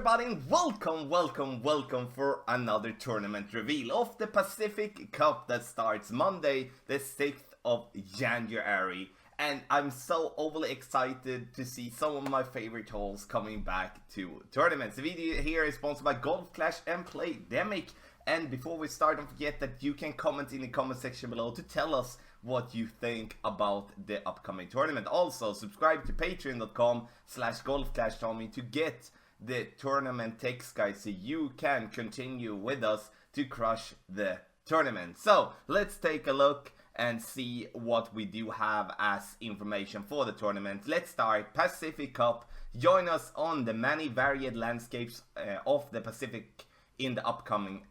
everybody, and welcome for another tournament reveal of the Pacific Cup that starts Monday, the 6th of January. And I'm so overly excited to see some of my favorite holes coming back to tournaments. The video here is sponsored by Golf Clash and Playdemic. And before we start, don't forget that you can comment in the comment section below to tell us what you think about the upcoming tournament. Also, subscribe to patreon.com/golfclashtommy to get the tournament text guide so you can continue with us to crush the tournament. So let's take a look and see what we do have as information for the tournament. Let's start Pacific Cup. Join us on the many varied landscapes of the Pacific in the upcoming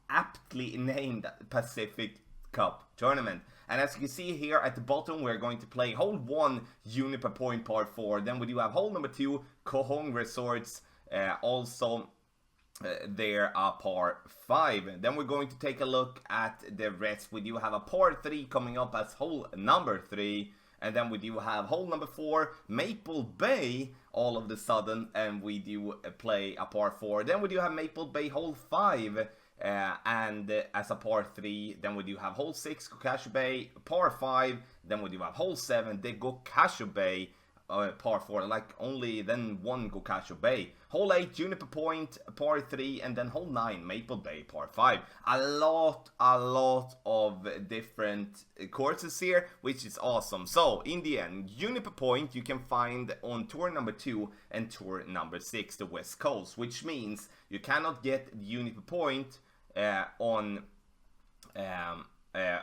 aptly named Pacific Cup tournament. And as you can see here at the bottom, we're going to play hole 1, Juniper Point Par 4. Then we do have hole number 2, Kohong Resorts, there par 5. Then we're going to take a look at the rest. We do have a par 3 coming up as hole number 3. And then we do have hole number 4, Maple Bay, all of the sudden, and we do play a par 4. Then we do have Maple Bay hole 5. And as a par 3, then we do have hole 6, Gokasho Bay, par 5, then we do have hole 7, the Gokasho Bay, par 4, like only then one Gokasho Bay, hole 8, Juniper Point, par 3, and then hole 9, Maple Bay, par 5. A lot of different courses here, which is awesome. So in the end, Juniper Point you can find on tour number 2 and tour number 6, the West Coast, which means you cannot get Juniper Point on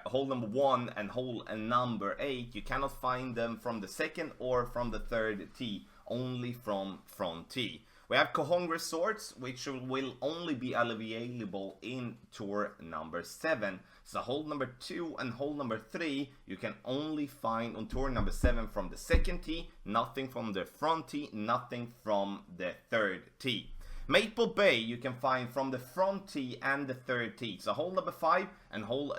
hole number 1 and hole number 8. You cannot find them from the second or from the third tee, only from front tee. We have Kohong Resorts, which will only be available in tour number 7. So hole number 2 and hole number 3 you can only find on tour number 7 from the second tee, nothing from the front tee, nothing from the third tee. Maple Bay you can find from the front tee and the third tee. So hole number 5 and hole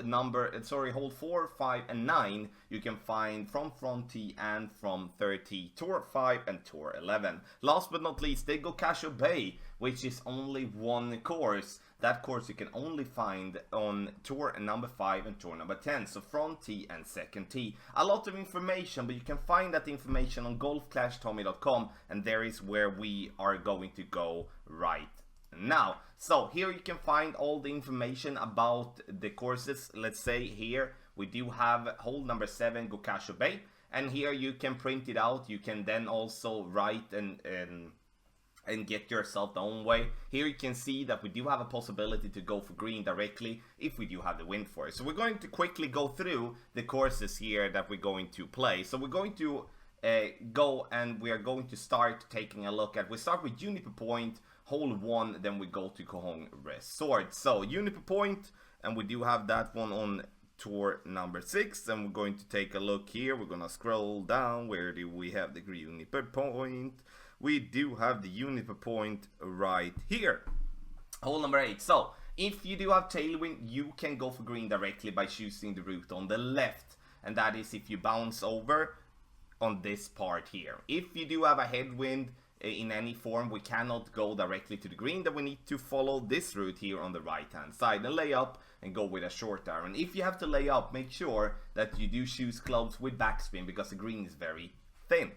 4, 5 and 9 you can find from front tee and from third tee, tour 5 and tour 11. Last but not least, the Gokasho Bay, which is only one course. That course you can only find on tour number 5 and tour number 10, so front tee and second tee. A lot of information, but you can find that information on golfclashtommy.com, and there is where we are going to go right now. So here you can find all the information about the courses. Let's say here we do have hole number 7, Gokasho Bay, and here you can print it out. You can then also write and get yourself the own way. Here you can see that we do have a possibility to go for green directly if we do have the wind for it. So we're going to quickly go through the courses here that we're going to play. So we're going to go and we are going to start taking a look at, we start with Juniper Point, hole 1, then we go to Kohong Resort. So Juniper Point, and we do have that one on tour number 6, and we're going to take a look here. We're gonna scroll down. Where do we have the Juniper Point? We do have the Juniper Point right here, hole number 8. So if you do have tailwind, you can go for green directly by choosing the route on the left, and that is if you bounce over on this part here. If you do have a headwind in any form, we cannot go directly to the green, then we need to follow this route here on the right hand side and lay up and go with a short iron. If you have to lay up, make sure that you do choose clubs with backspin because the green is very thin.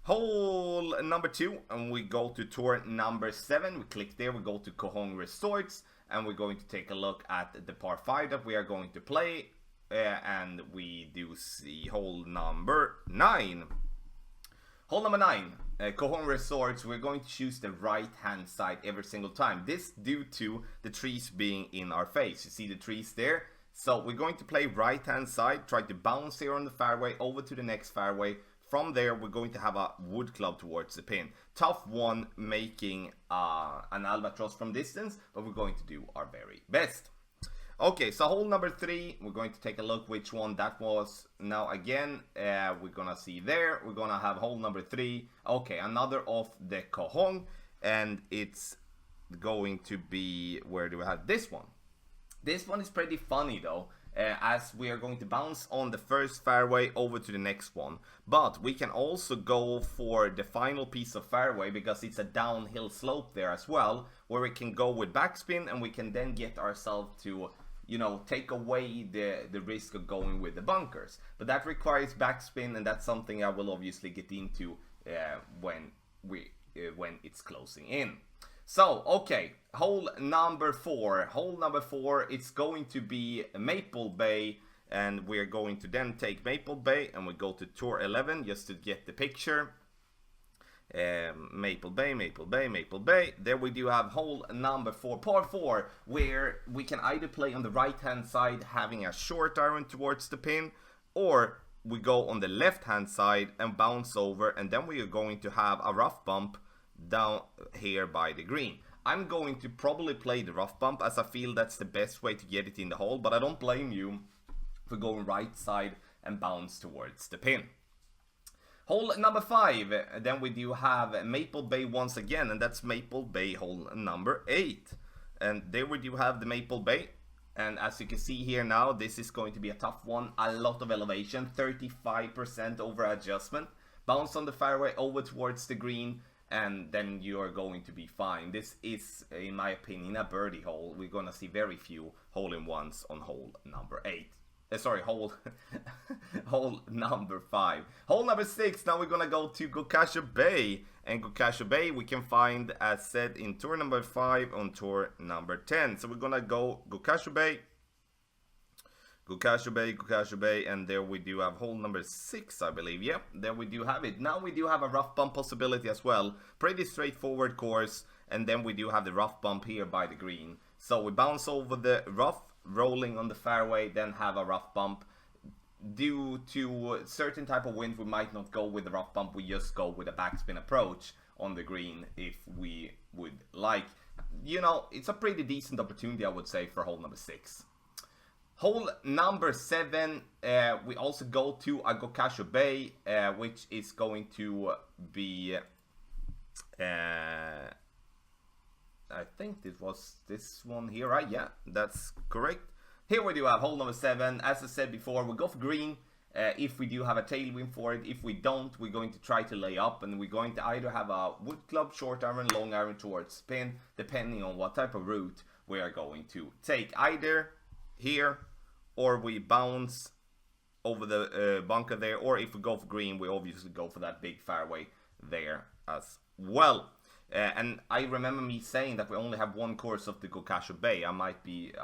Hole number 2, and we go to tour number 7. We click there, we go to Kohong Resorts, and we're going to take a look at the par 5 that we are going to play, and we do see hole number 9. Hole number 9, Kohong Resorts, we're going to choose the right hand side every single time. This due to the trees being in our face. You see the trees there? So we're going to play right hand side, try to bounce here on the fairway over to the next fairway. From there, we're going to have a wood club towards the pin. Tough one making an albatross from distance, but we're going to do our very best. Okay, so hole number 3, we're going to take a look which one that was. Now again, we're gonna see there, we're gonna have hole number 3. Okay, another of the Kohong, and it's going to be, where do we have this one? This one is pretty funny though. as we are going to bounce on the first fairway over to the next one. But we can also go for the final piece of fairway, because it's a downhill slope there as well, where we can go with backspin, and we can then get ourselves to, you know, take away the risk of going with the bunkers. But that requires backspin, and that's something I will obviously get into when it's closing in. So, okay, hole number 4. Hole number 4, it's going to be Maple Bay, and we're going to then take Maple Bay, and we go to Tour 11 just to get the picture. Maple Bay, Maple Bay, Maple Bay. There we do have hole number 4, par 4, where we can either play on the right hand side having a short iron towards the pin, or we go on the left hand side and bounce over, and then we are going to have a rough bump down here by the green. I'm going to probably play the rough bump, as I feel that's the best way to get it in the hole, but I don't blame you for going right side and bounce towards the pin. Hole number 5, then we do have Maple Bay once again, and that's Maple Bay hole number 8. And there we do have the Maple Bay, and as you can see here now, this is going to be a tough one. A lot of elevation, 35% over adjustment. Bounce on the fairway over towards the green, and then you are going to be fine. This is, in my opinion, a birdie hole. We're gonna see very few hole-in-ones on hole number 8. Hole number 5. Hole number 6, now we're gonna go to Gokasho Bay. And Gokasho Bay we can find, as said, in tour number 5 on tour number 10. So we're gonna go Gokasho Bay, Gokasho Bay, Gokasho Bay, and there we do have hole number 6, I believe. Yep, there we do have it. Now we do have a rough bump possibility as well. Pretty straightforward course, and then we do have the rough bump here by the green. So we bounce over the rough, rolling on the fairway, then have a rough bump. Due to certain type of wind, we might not go with the rough bump, we just go with a backspin approach on the green if we would like. You know, it's a pretty decent opportunity, I would say, for hole number 6. Hole number 7, we also go to a Gokasho Bay, which is going to be, I think it was this one here, right? Yeah, that's correct. Here we do have hole number 7. As I said before, we go for green if we do have a tailwind for it. If we don't, we're going to try to lay up, and we're going to either have a wood club, short iron, long iron towards spin, depending on what type of route we are going to take. Either here, or we bounce over the bunker there, or if we go for green, we obviously go for that big fairway there as well. And I remember me saying that we only have 1 course of the Gokasho Bay. I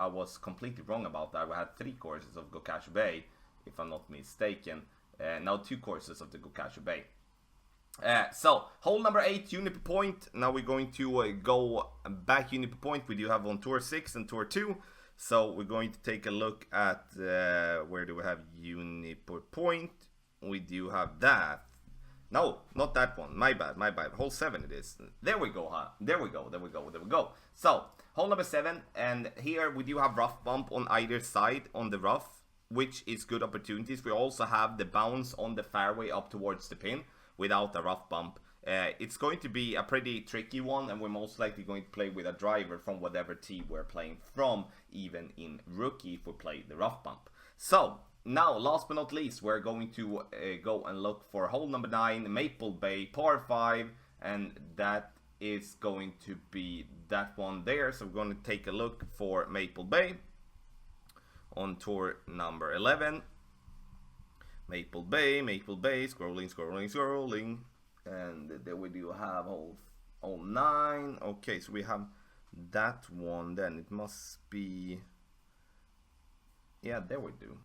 was completely wrong about that. We had 3 courses of Gokasho Bay, if I'm not mistaken. Now 2 courses of the Gokasho Bay. So, hole number 8, Juniper Point. Now we're going to go back Juniper Point. We do have on tour 6 and tour 2. So we're going to take a look at where do we have Juniper Point. We do have that. No, not that one. My bad, my bad. Hole 7 it is. There we go, huh? There we go, there we go, there we go. So, hole number 7, and here we do have rough bump on either side on the rough, which is good opportunities. We also have the bounce on the fairway up towards the pin without a rough bump. It's going to be a pretty tricky one, and we're most likely going to play with a driver from whatever tee we're playing from, even in rookie if we play the rough bump. So, now, last but not least, we're going to go and look for hole number 9, Maple Bay, par 5, and that is going to be that one there. So we're going to take a look for Maple Bay on tour number 11. Maple Bay, scrolling, scrolling, scrolling. And there we do have hole 9. Okay, so we have that one then. It must be... yeah, there we do.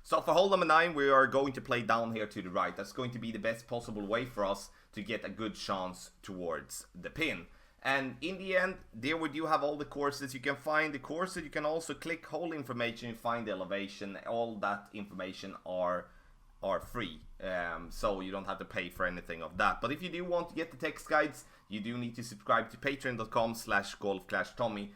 So for hole number 9, we are going to play down here to the right. That's going to be the best possible way for us to get a good chance towards the pin. And in the end, there we do have all the courses. You can find the courses. You can also click hole information, find the elevation. All that information are free. So you don't have to pay for anything of that. But if you do want to get the text guides, you do need to subscribe to patreon.com/golf-tommy.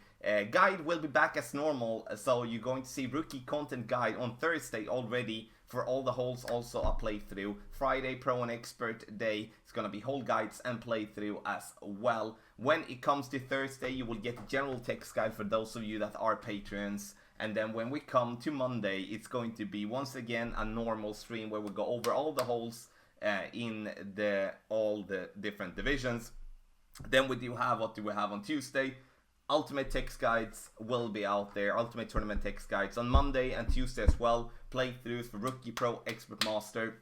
Guide will be back as normal, so you're going to see rookie content guide on Thursday already for all the holes, also a playthrough. Friday, pro and expert day, it's going to be hole guides and playthrough as well. When it comes to Thursday, you will get the general text guide for those of you that are patrons, And then when we come to Monday, it's going to be once again a normal stream where we go over all the holes in all the different divisions. Then we do have, what do we have on Tuesday? Ultimate text guides will be out there. Ultimate tournament text guides on Monday and Tuesday as well. Playthroughs for Rookie, Pro, Expert, Master.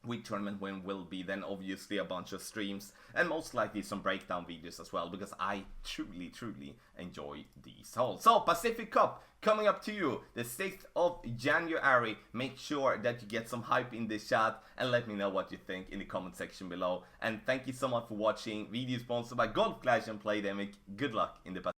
Week tournament win will be then obviously a bunch of streams and most likely some breakdown videos as well, because I truly enjoy these holes. So Pacific Cup coming up to you the 6th of January. Make sure that you get some hype in this chat and let me know what you think in the comment section below. And thank you so much for watching. Video sponsored by Golf Clash and Playdemic. Good luck in the Pacific.